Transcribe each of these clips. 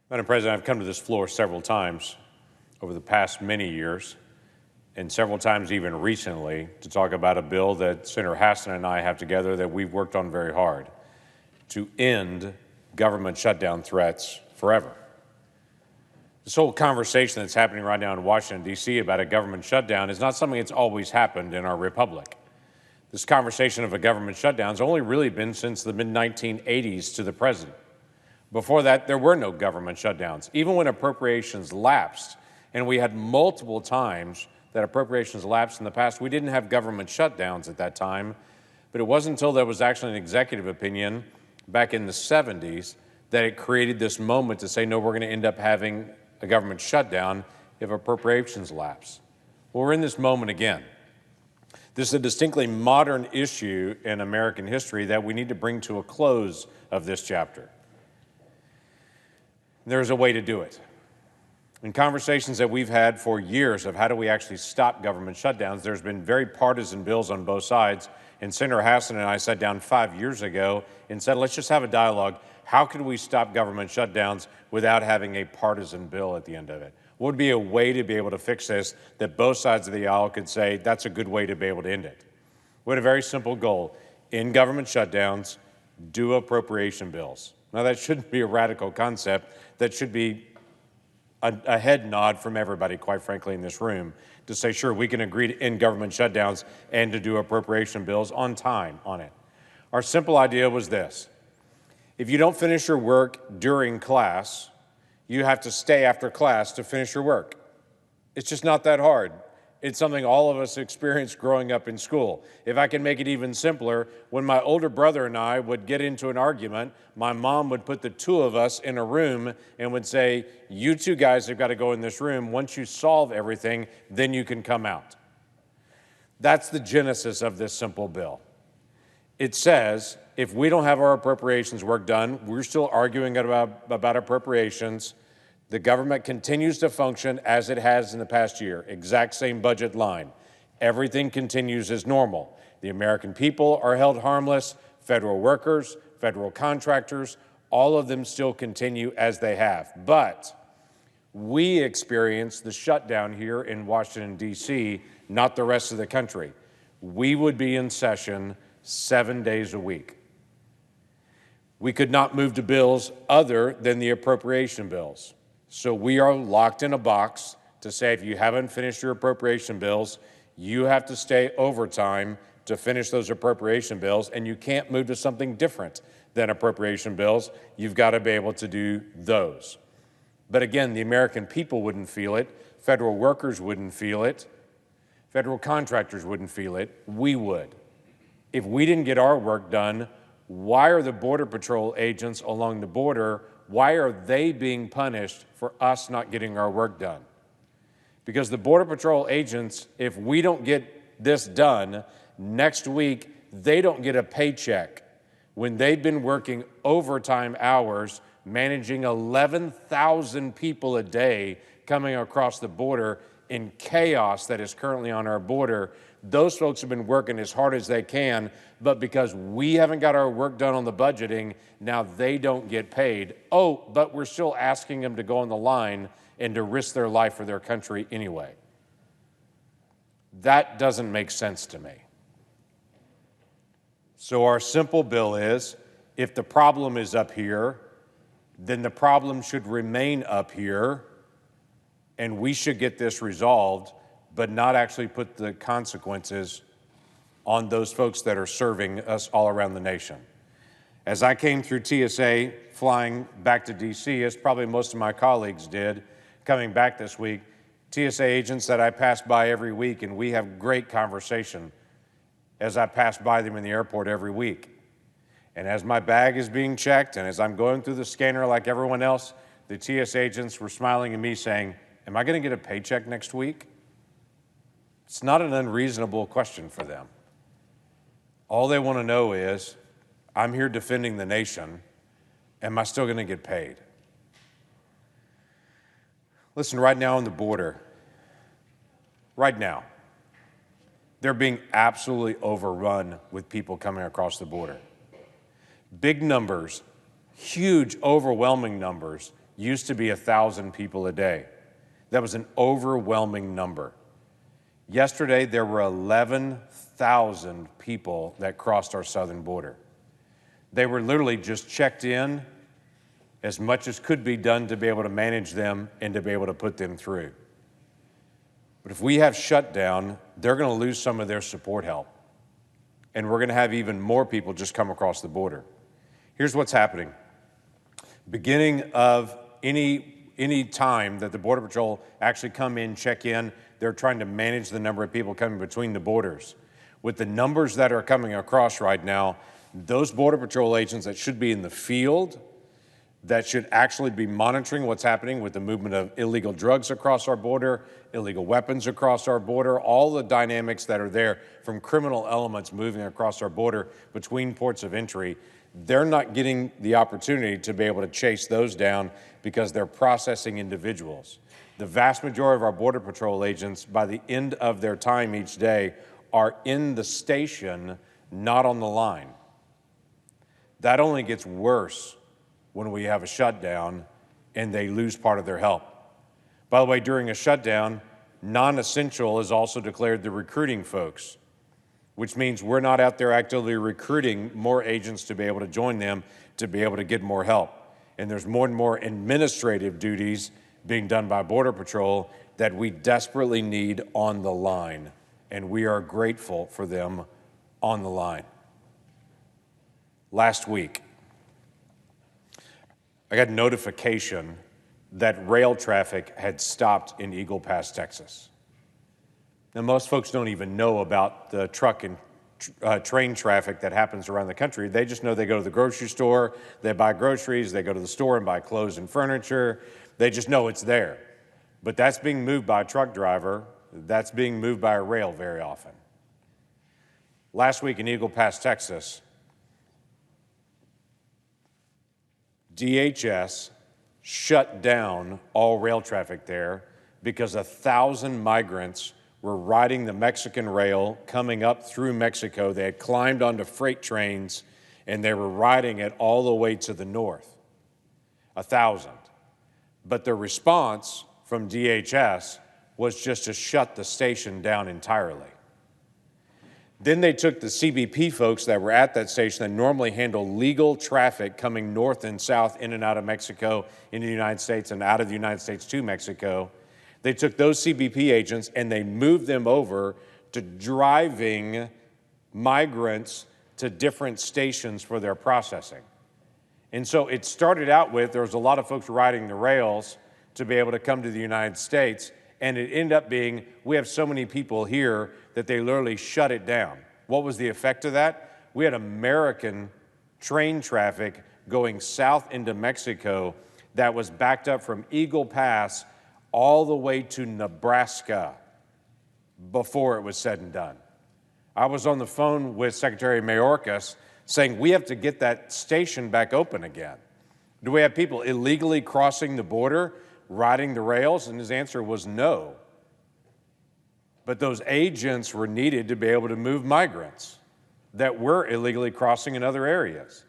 Madam President, I've come to this floor several times over the past many years, and several times even recently, to talk about a bill that Senator Hassan and I have together that we've worked on very hard to end government shutdown threats forever. This whole conversation that's happening right now in Washington, D.C. about a government shutdown is not something that's always happened in our republic. This conversation of a government shutdown has only really been since the mid-1980s to the present. Before that, there were no government shutdowns. Even when appropriations lapsed, and we had multiple times that appropriations lapsed in the past, we didn't have government shutdowns at that time. But it wasn't until there was actually an executive opinion back in the 70s that it created this moment to say, no, we're going to end up having a government shutdown if appropriations lapse. Well, we're in this moment again. This is a distinctly modern issue in American history that we need to bring to a close of this chapter. There's a way to do it. In conversations that we've had for years of how do we actually stop government shutdowns, there's been very partisan bills on both sides. And Senator Hassan and I sat down 5 years ago and said, let's just have a dialogue. How can we stop government shutdowns without having a partisan bill at the end of it? What would be a way to be able to fix this that both sides of the aisle could say, that's a good way to be able to end it? We had a very simple goal. In government shutdowns, do appropriation bills. Now, that shouldn't be a radical concept. That should be a head nod from everybody, quite frankly, in this room, to say, sure, we can agree to end government shutdowns and to do appropriation bills on time on it. Our simple idea was this. If you don't finish your work during class, you have to stay after class to finish your work. It's just not that hard. It's something all of us experienced growing up in school. If I can make it even simpler, when my older brother and I would get into an argument, my mom would put the two of us in a room and would say, you two guys have got to go in this room. Once you solve everything, then you can come out. That's the genesis of this simple bill. It says, if we don't have our appropriations work done, we're still arguing about appropriations. The government continues to function as it has in the past year, exact same budget line. Everything continues as normal. The American people are held harmless, federal workers, federal contractors, all of them still continue as they have. But we experience the shutdown here in Washington, D.C., not the rest of the country. We would be in session 7 days a week. We could not move to bills other than the appropriation bills. So we are locked in a box to say if you haven't finished your appropriation bills, you have to stay overtime to finish those appropriation bills, and you can't move to something different than appropriation bills. You've got to be able to do those. But again, the American people wouldn't feel it. Federal workers wouldn't feel it. Federal contractors wouldn't feel it. We would. If we didn't get our work done, why are the Border Patrol agents along the border, why are they being punished for us not getting our work done? Because the Border Patrol agents, if we don't get this done, next week, they don't get a paycheck when they've been working overtime hours, managing 11,000 people a day coming across the border in chaos that is currently on our border. Those folks have been working as hard as they can, but because we haven't got our work done on the budgeting, now they don't get paid. Oh, but we're still asking them to go on the line and to risk their life for their country anyway. That doesn't make sense to me. So our simple bill is, if the problem is up here, then the problem should remain up here, and we should get this resolved, but not actually put the consequences on those folks that are serving us all around the nation. As I came through TSA flying back to D.C., as probably most of my colleagues did, coming back this week, TSA agents that I pass by every week, and we have great conversation as I pass by them in the airport every week. And as my bag is being checked, and as I'm going through the scanner like everyone else, the TSA agents were smiling at me saying, am I going to get a paycheck next week? It's not an unreasonable question for them. All they want to know is, I'm here defending the nation. Am I still going to get paid? Listen, right now on the border, right now, they're being absolutely overrun with people coming across the border. Big numbers, huge, overwhelming numbers, used to be 1,000 people a day. That was an overwhelming number. Yesterday, there were 11,000 people that crossed our southern border. They were literally just checked in as much as could be done to be able to manage them and to be able to put them through. But if we have shutdown, they're going to lose some of their support help. And we're going to have even more people just come across the border. Here's what's happening. Beginning of any time that the Border Patrol actually come in, check in, they're trying to manage the number of people coming between the borders. With the numbers that are coming across right now, those Border Patrol agents that should be in the field, that should actually be monitoring what's happening with the movement of illegal drugs across our border, illegal weapons across our border, all the dynamics that are there from criminal elements moving across our border between ports of entry, they're not getting the opportunity to be able to chase those down because they're processing individuals. The vast majority of our Border Patrol agents, by the end of their time each day, are in the station, not on the line. That only gets worse when we have a shutdown and they lose part of their help. By the way, during a shutdown, non-essential is also declared the recruiting folks, which means we're not out there actively recruiting more agents to be able to join them, to be able to get more help. And there's more and more administrative duties being done by Border Patrol that we desperately need on the line. And we are grateful for them on the line. Last week, I got notification that rail traffic had stopped in Eagle Pass, Texas. Now, most folks don't even know about the truck and train traffic that happens around the country. They just know they go to the grocery store, they buy groceries, they go to the store and buy clothes and furniture. They just know it's there. But that's being moved by a truck driver. That's being moved by a rail very often. Last week in Eagle Pass, Texas, DHS shut down all rail traffic there because 1,000 migrants were riding the Mexican rail coming up through Mexico. They had climbed onto freight trains and they were riding it all the way to the north. 1,000. But the response from DHS was just to shut the station down entirely. Then they took the CBP folks that were at that station that normally handle legal traffic coming north and south in and out of Mexico into the United States and out of the United States to Mexico. They took those CBP agents and they moved them over to driving migrants to different stations for their processing. And so it started out with there was a lot of folks riding the rails to be able to come to the United States, and it ended up being we have so many people here that they literally shut it down. What was the effect of that? We had American train traffic going south into Mexico that was backed up from Eagle Pass all the way to Nebraska before it was said and done. I was on the phone with Secretary Mayorkas saying we have to get that station back open again. Do we have people illegally crossing the border, riding the rails? And his answer was no. But those agents were needed to be able to move migrants that were illegally crossing in other areas.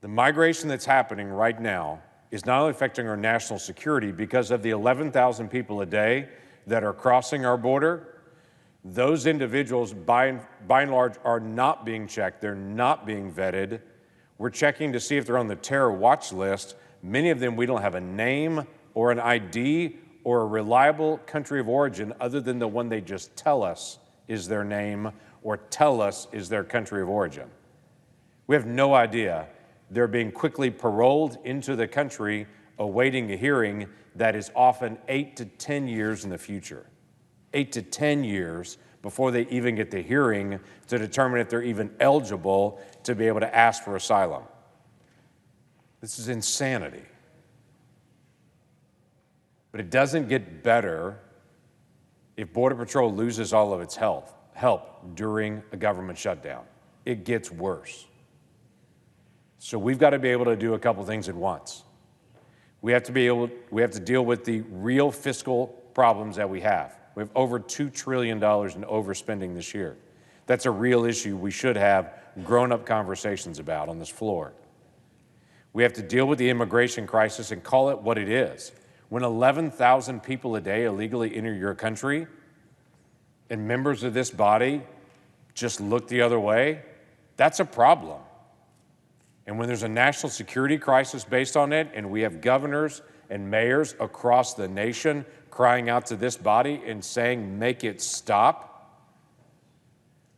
The migration that's happening right now is not only affecting our national security because of the 11,000 people a day that are crossing our border. Those individuals, by and large, are not being checked. They're not being vetted. We're checking to see if they're on the terror watch list. Many of them, we don't have a name or an ID or a reliable country of origin other than the one they just tell us is their name or tell us is their country of origin. We have no idea. They're being quickly paroled into the country, awaiting a hearing that is often 8 to 10 years in the future. 8 to 10 years before they even get the hearing to determine if they're even eligible to be able to ask for asylum. This is insanity. But it doesn't get better if Border Patrol loses all of its help during a government shutdown. It gets worse. So we've got to be able to do a couple things at once. We have to deal with the real fiscal problems that we have. We have over $2 trillion in overspending this year. That's a real issue we should have grown-up conversations about on this floor. We have to deal with the immigration crisis and call it what it is. When 11,000 people a day illegally enter your country and members of this body just look the other way, that's a problem. And when there's a national security crisis based on it, and we have governors and mayors across the nation crying out to this body and saying, make it stop,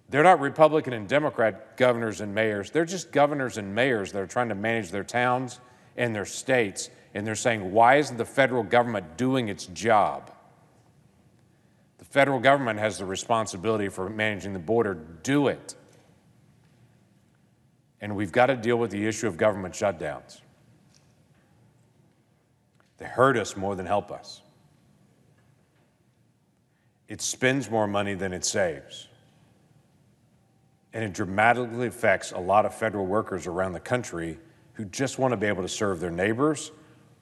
they're not Republican and Democrat governors and mayors. They're just governors and mayors that are trying to manage their towns and their states. And they're saying, why isn't the federal government doing its job? The federal government has the responsibility for managing the border. Do it. And we've got to deal with the issue of government shutdowns. They hurt us more than help us. It spends more money than it saves. And it dramatically affects a lot of federal workers around the country who just want to be able to serve their neighbors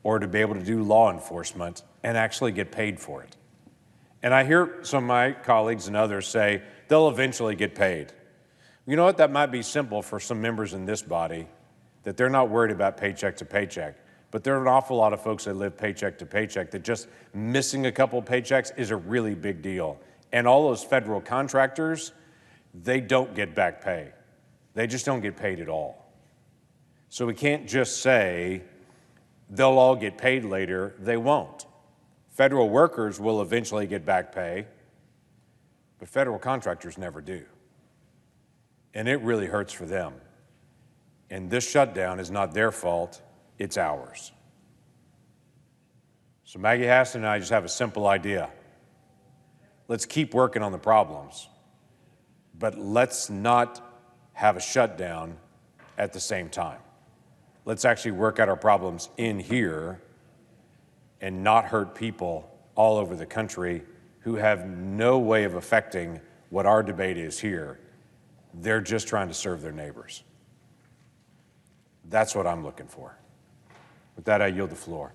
or to be able to do law enforcement and actually get paid for it. And I hear some of my colleagues and others say they'll eventually get paid. You know what? That might be simple for some members in this body, that they're not worried about paycheck to paycheck. But there are an awful lot of folks that live paycheck to paycheck that just missing a couple of paychecks is a really big deal. And all those federal contractors, they don't get back pay. They just don't get paid at all. So we can't just say they'll all get paid later. They won't. Federal workers will eventually get back pay, but federal contractors never do. And it really hurts for them. And this shutdown is not their fault, it's ours. So Maggie Hassan and I just have a simple idea. Let's keep working on the problems, but let's not have a shutdown at the same time. Let's actually work out our problems in here and not hurt people all over the country who have no way of affecting what our debate is here. They're just trying to serve their neighbors. That's what I'm looking for. With that, I yield the floor.